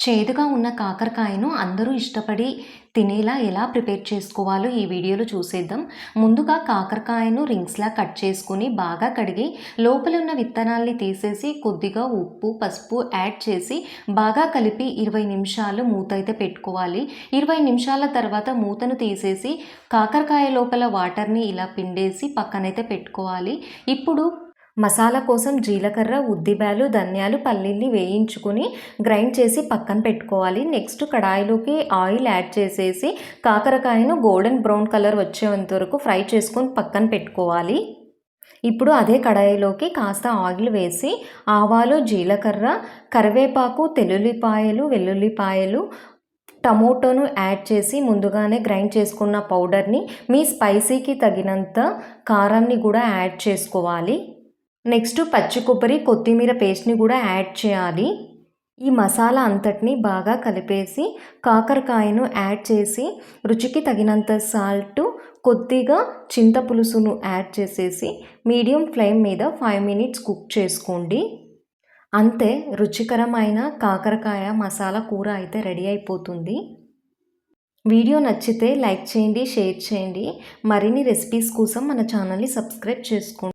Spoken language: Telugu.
చేదుగా ఉన్న కాకరకాయను అందరూ ఇష్టపడి తినేలా ఎలా ప్రిపేర్ చేసుకోవాలో ఈ వీడియోలో చూసేద్దాం. ముందుగా కాకరకాయను రింగ్స్‌లా కట్ చేసుకొని బాగా కడిగి లోపల ఉన్న విత్తనాల్ని తీసేసి కొద్దిగా ఉప్పు, పసుపు యాడ్ చేసి బాగా కలిపి 20 నిమిషాలు మూత అయితే పెట్టుకోవాలి. 20 నిమిషాల తర్వాత మూతను తీసేసి కాకరకాయ లోపల వాటర్‌ని ఇలా పిండేసి పక్కనైతే పెట్టుకోవాలి. ఇప్పుడు మసాలా కోసం జీలకర్ర, ఉద్దిబ్యాలు, ధనియాలు, పల్లీల్ని వేయించుకొని గ్రైండ్ చేసి పక్కన పెట్టుకోవాలి. నెక్స్ట్ కడాయిలోకి ఆయిల్ యాడ్ చేసేసి కాకరకాయను గోల్డెన్ బ్రౌన్ కలర్ వచ్చేంత వరకు ఫ్రై చేసుకొని పక్కన పెట్టుకోవాలి. ఇప్పుడు అదే కడాయిలోకి కాస్త ఆయిల్ వేసి ఆవాలు, జీలకర్ర, కరివేపాకు, తెల్లుల్లిపాయలు, వెల్లుల్లిపాయలు, టమోటోను యాడ్ చేసి ముందుగానే గ్రైండ్ చేసుకున్న పౌడర్ని మీ స్పైసీకి తగినంత కారాన్ని కూడా యాడ్ చేసుకోవాలి. నెక్స్ట్ పచ్చి కొబ్బరి, కొత్తిమీర పేస్ట్ని కూడా యాడ్ చేయాలి. ఈ మసాలా అంతటిని బాగా కలిపేసి కాకరకాయను యాడ్ చేసి రుచికి తగినంత సాల్ట్, కొద్దిగా చింతపులుసును యాడ్ చేసేసి మీడియం ఫ్లేమ్ మీద 5 మినిట్స్ కుక్ చేసుకోండి. అంతే, రుచికరమైన కాకరకాయ మసాలా కూర అయితే రెడీ అయిపోతుంది. వీడియో నచ్చితే లైక్ చేయండి, షేర్ చేయండి. మరిన్ని రెసిపీస్ కోసం మన ఛానల్ని సబ్స్క్రైబ్ చేసుకోండి.